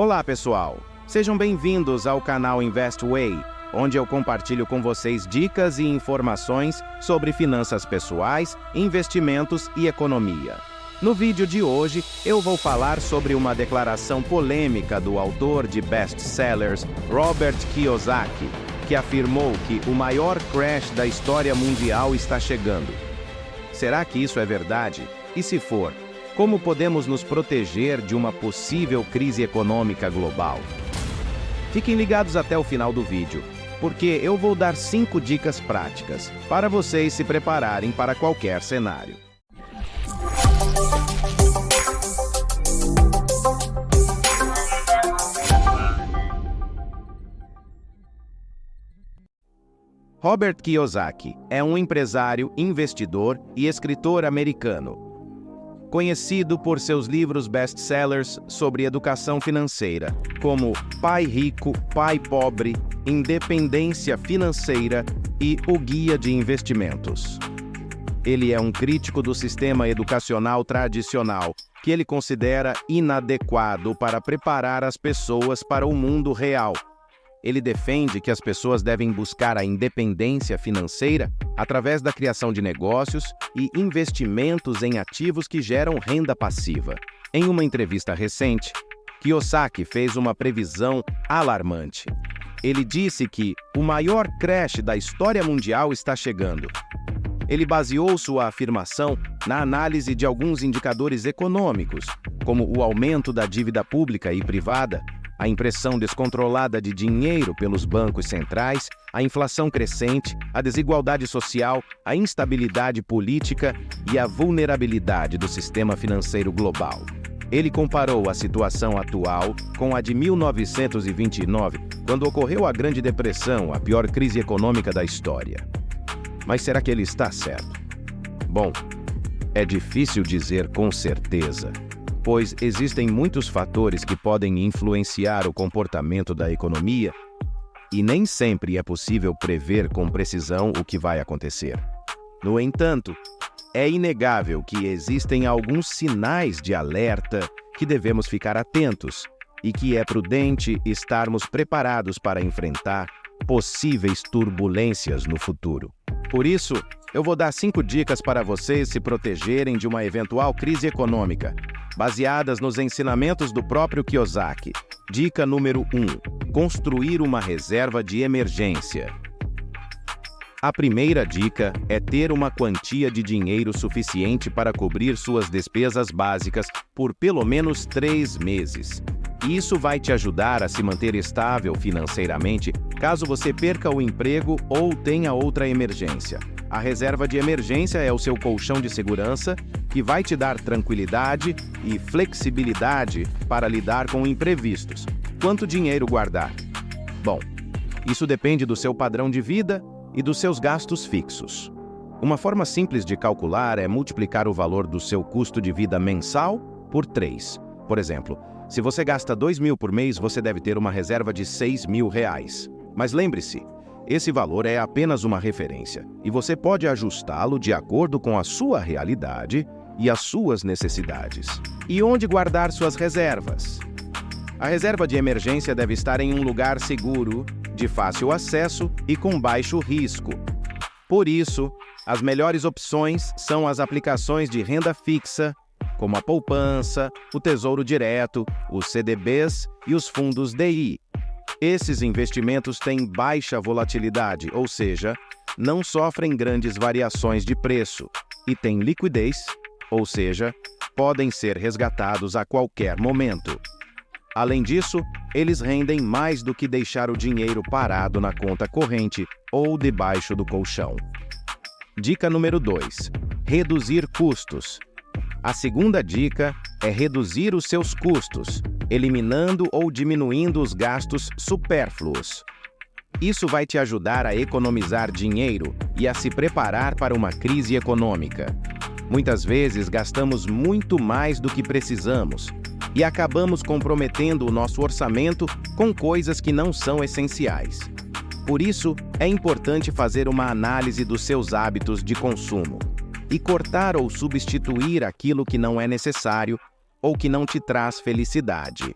Olá, pessoal! Sejam bem-vindos ao canal InvestWay, onde eu compartilho com vocês dicas e informações sobre finanças pessoais, investimentos e economia. No vídeo de hoje, eu vou falar sobre uma declaração polêmica do autor de best-sellers Robert Kiyosaki, que afirmou que o maior crash da história mundial está chegando. Será que isso é verdade? E se for, como podemos nos proteger de uma possível crise econômica global? Fiquem ligados até o final do vídeo, porque eu vou dar 5 dicas práticas para vocês se prepararem para qualquer cenário. Robert Kiyosaki é um empresário, investidor e escritor americano, conhecido por seus livros best-sellers sobre educação financeira, como Pai Rico, Pai Pobre, Independência Financeira e O Guia de Investimentos. Ele é um crítico do sistema educacional tradicional, que ele considera inadequado para preparar as pessoas para o mundo real. Ele defende que as pessoas devem buscar a independência financeira através da criação de negócios e investimentos em ativos que geram renda passiva. Em uma entrevista recente, Kiyosaki fez uma previsão alarmante. Ele disse que o maior crash da história mundial está chegando. Ele baseou sua afirmação na análise de alguns indicadores econômicos, como o aumento da dívida pública e privada, a impressão descontrolada de dinheiro pelos bancos centrais, a inflação crescente, a desigualdade social, a instabilidade política e a vulnerabilidade do sistema financeiro global. Ele comparou a situação atual com a de 1929, quando ocorreu a Grande Depressão, a pior crise econômica da história. Mas será que ele está certo? Bom, é difícil dizer com certeza, pois existem muitos fatores que podem influenciar o comportamento da economia e nem sempre é possível prever com precisão o que vai acontecer. No entanto, é inegável que existem alguns sinais de alerta que devemos ficar atentos e que é prudente estarmos preparados para enfrentar possíveis turbulências no futuro. Por isso, eu vou dar 5 dicas para vocês se protegerem de uma eventual crise econômica, baseadas nos ensinamentos do próprio Kiyosaki. Dica número 1. Construir uma reserva de emergência. A primeira dica é ter uma quantia de dinheiro suficiente para cobrir suas despesas básicas por pelo menos 3 meses. Isso vai te ajudar a se manter estável financeiramente caso você perca o emprego ou tenha outra emergência. A reserva de emergência é o seu colchão de segurança que vai te dar tranquilidade e flexibilidade para lidar com imprevistos. Quanto dinheiro guardar? Bom, isso depende do seu padrão de vida e dos seus gastos fixos. Uma forma simples de calcular é multiplicar o valor do seu custo de vida mensal por 3. Por exemplo, se você gasta 2.000 por mês, você deve ter uma reserva de R$6.000. Mas lembre-se, esse valor é apenas uma referência e você pode ajustá-lo de acordo com a sua realidade e as suas necessidades. E onde guardar suas reservas? A reserva de emergência deve estar em um lugar seguro, de fácil acesso e com baixo risco. Por isso, as melhores opções são as aplicações de renda fixa, como a poupança, o Tesouro Direto, os CDBs e os fundos DI. Esses investimentos têm baixa volatilidade, ou seja, não sofrem grandes variações de preço, e têm liquidez, ou seja, podem ser resgatados a qualquer momento. Além disso, eles rendem mais do que deixar o dinheiro parado na conta corrente ou debaixo do colchão. Dica número 2. Reduzir custos. A segunda dica é reduzir os seus custos, eliminando ou diminuindo os gastos supérfluos. Isso vai te ajudar a economizar dinheiro e a se preparar para uma crise econômica. Muitas vezes gastamos muito mais do que precisamos e acabamos comprometendo o nosso orçamento com coisas que não são essenciais. Por isso, é importante fazer uma análise dos seus hábitos de consumo e cortar ou substituir aquilo que não é necessário ou que não te traz felicidade.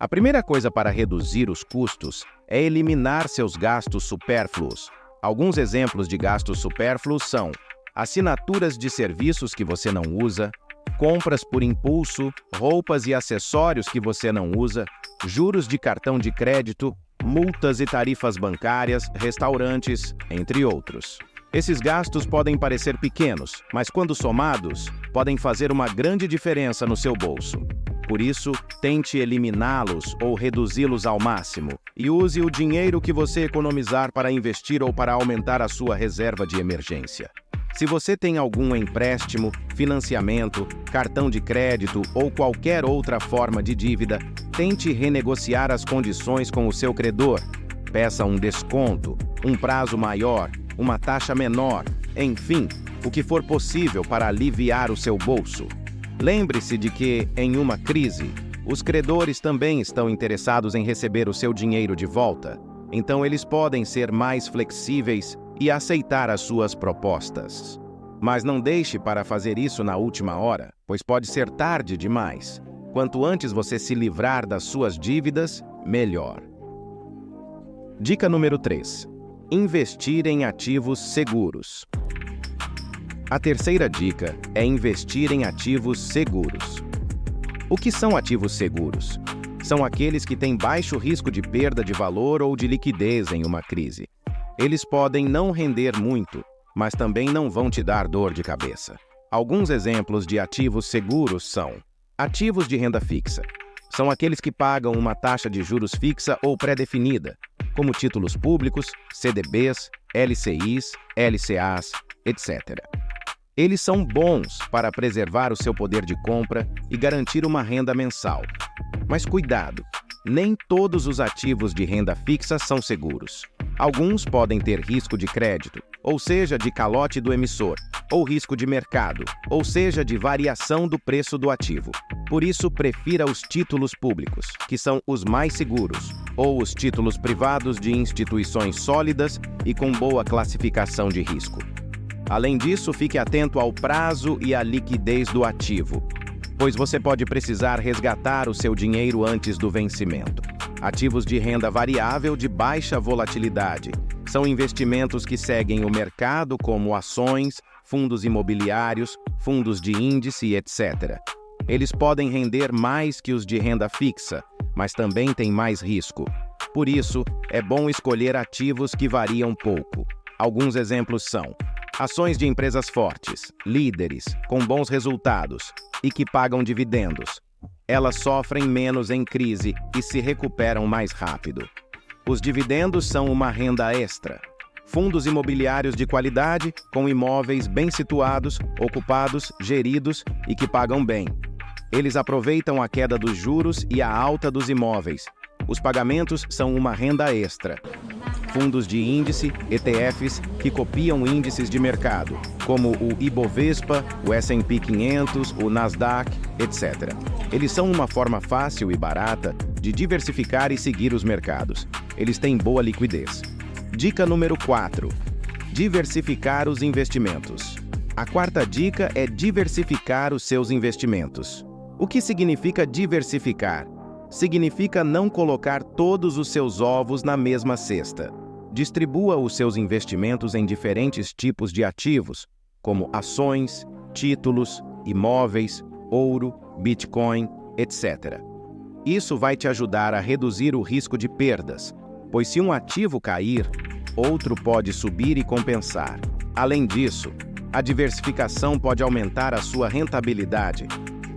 A primeira coisa para reduzir os custos é eliminar seus gastos supérfluos. Alguns exemplos de gastos supérfluos são assinaturas de serviços que você não usa, compras por impulso, roupas e acessórios que você não usa, juros de cartão de crédito, multas e tarifas bancárias, restaurantes, entre outros. Esses gastos podem parecer pequenos, mas quando somados, podem fazer uma grande diferença no seu bolso. Por isso, tente eliminá-los ou reduzi-los ao máximo e use o dinheiro que você economizar para investir ou para aumentar a sua reserva de emergência. Se você tem algum empréstimo, financiamento, cartão de crédito ou qualquer outra forma de dívida, tente renegociar as condições com o seu credor. Peça um desconto, um prazo maior, uma taxa menor, enfim, o que for possível para aliviar o seu bolso. Lembre-se de que, em uma crise, os credores também estão interessados em receber o seu dinheiro de volta, então eles podem ser mais flexíveis e aceitar as suas propostas. Mas não deixe para fazer isso na última hora, pois pode ser tarde demais. Quanto antes você se livrar das suas dívidas, melhor. Dica número 3. Investir em ativos seguros. A terceira dica é investir em ativos seguros. O que são ativos seguros? São aqueles que têm baixo risco de perda de valor ou de liquidez em uma crise. Eles podem não render muito, mas também não vão te dar dor de cabeça. Alguns exemplos de ativos seguros são ativos de renda fixa. São aqueles que pagam uma taxa de juros fixa ou pré-definida, como títulos públicos, CDBs, LCIs, LCAs, etc. Eles são bons para preservar o seu poder de compra e garantir uma renda mensal. Mas cuidado, nem todos os ativos de renda fixa são seguros. Alguns podem ter risco de crédito, ou seja, de calote do emissor, ou risco de mercado, ou seja, de variação do preço do ativo. Por isso, prefira os títulos públicos, que são os mais seguros, ou os títulos privados de instituições sólidas e com boa classificação de risco. Além disso, fique atento ao prazo e à liquidez do ativo, pois você pode precisar resgatar o seu dinheiro antes do vencimento. Ativos de renda variável de baixa volatilidade são investimentos que seguem o mercado, como ações, fundos imobiliários, fundos de índice, etc. Eles podem render mais que os de renda fixa, mas também têm mais risco. Por isso, é bom escolher ativos que variam pouco. Alguns exemplos são ações de empresas fortes, líderes, com bons resultados e que pagam dividendos. Elas sofrem menos em crise e se recuperam mais rápido. Os dividendos são uma renda extra. Fundos imobiliários de qualidade, com imóveis bem situados, ocupados, geridos e que pagam bem. Eles aproveitam a queda dos juros e a alta dos imóveis. Os pagamentos são uma renda extra. Fundos de índice, ETFs, que copiam índices de mercado, como o Ibovespa, o S&P 500, o Nasdaq, etc. Eles são uma forma fácil e barata de diversificar e seguir os mercados. Eles têm boa liquidez. Dica número 4. Diversificar os investimentos. A quarta dica é diversificar os seus investimentos. O que significa diversificar? Significa não colocar todos os seus ovos na mesma cesta. Distribua os seus investimentos em diferentes tipos de ativos, como ações, títulos, imóveis, ouro, Bitcoin, etc. Isso vai te ajudar a reduzir o risco de perdas, pois se um ativo cair, outro pode subir e compensar. Além disso, a diversificação pode aumentar a sua rentabilidade,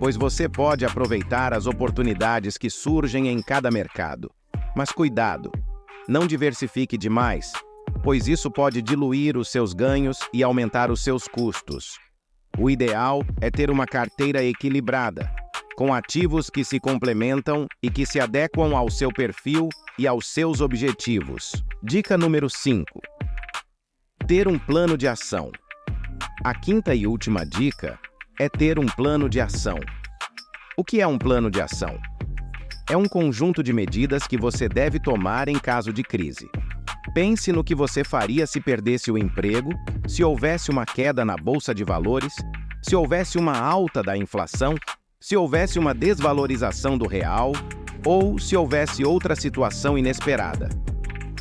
pois você pode aproveitar as oportunidades que surgem em cada mercado. Mas cuidado, não diversifique demais, pois isso pode diluir os seus ganhos e aumentar os seus custos. O ideal é ter uma carteira equilibrada, com ativos que se complementam e que se adequam ao seu perfil e aos seus objetivos. Dica número 5. Ter um plano de ação. A quinta e última dica é ter um plano de ação. O que é um plano de ação? É um conjunto de medidas que você deve tomar em caso de crise. Pense no que você faria se perdesse o emprego, se houvesse uma queda na bolsa de valores, se houvesse uma alta da inflação, se houvesse uma desvalorização do real, ou se houvesse outra situação inesperada.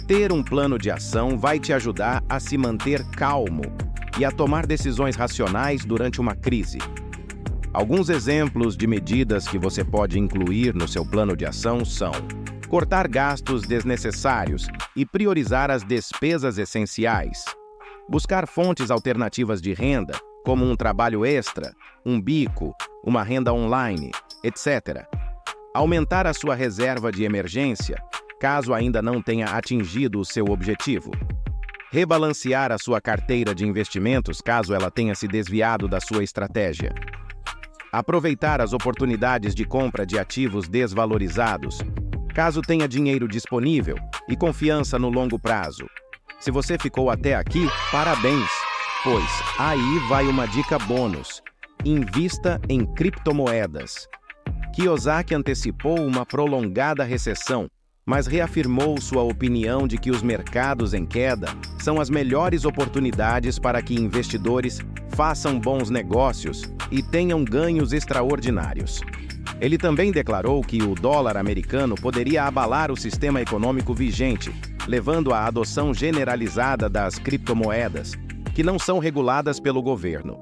Ter um plano de ação vai te ajudar a se manter calmo e a tomar decisões racionais durante uma crise. Alguns exemplos de medidas que você pode incluir no seu plano de ação são: cortar gastos desnecessários e priorizar as despesas essenciais. Buscar fontes alternativas de renda, como um trabalho extra, um bico, uma renda online, etc. Aumentar a sua reserva de emergência, caso ainda não tenha atingido o seu objetivo. Rebalancear a sua carteira de investimentos caso ela tenha se desviado da sua estratégia. Aproveitar as oportunidades de compra de ativos desvalorizados, caso tenha dinheiro disponível e confiança no longo prazo. Se você ficou até aqui, parabéns! Pois aí vai uma dica bônus: invista em criptomoedas. Kiyosaki antecipou uma prolongada recessão, mas reafirmou sua opinião de que os mercados em queda são as melhores oportunidades para que investidores façam bons negócios e tenham ganhos extraordinários. Ele também declarou que o dólar americano poderia abalar o sistema econômico vigente, levando à adoção generalizada das criptomoedas, que não são reguladas pelo governo.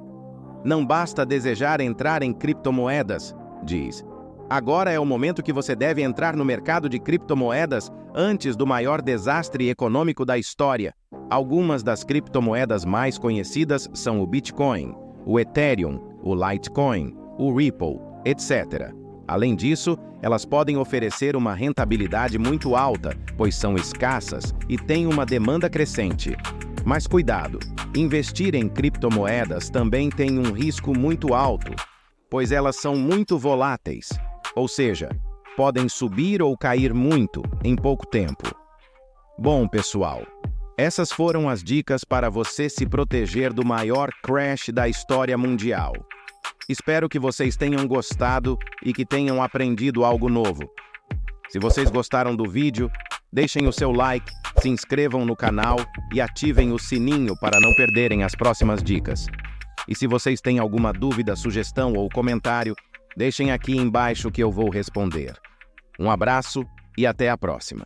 Não basta desejar entrar em criptomoedas, diz. Agora é o momento que você deve entrar no mercado de criptomoedas antes do maior desastre econômico da história. Algumas das criptomoedas mais conhecidas são o Bitcoin, o Ethereum, o Litecoin, o Ripple, etc. Além disso, elas podem oferecer uma rentabilidade muito alta, pois são escassas e têm uma demanda crescente. Mas cuidado, investir em criptomoedas também tem um risco muito alto, pois elas são muito voláteis. Ou seja, podem subir ou cair muito em pouco tempo. Bom, pessoal, essas foram as dicas para você se proteger do maior crash da história mundial. Espero que vocês tenham gostado e que tenham aprendido algo novo. Se vocês gostaram do vídeo, deixem o seu like, se inscrevam no canal e ativem o sininho para não perderem as próximas dicas. E se vocês têm alguma dúvida, sugestão ou comentário, deixem aqui embaixo que eu vou responder. Um abraço e até a próxima.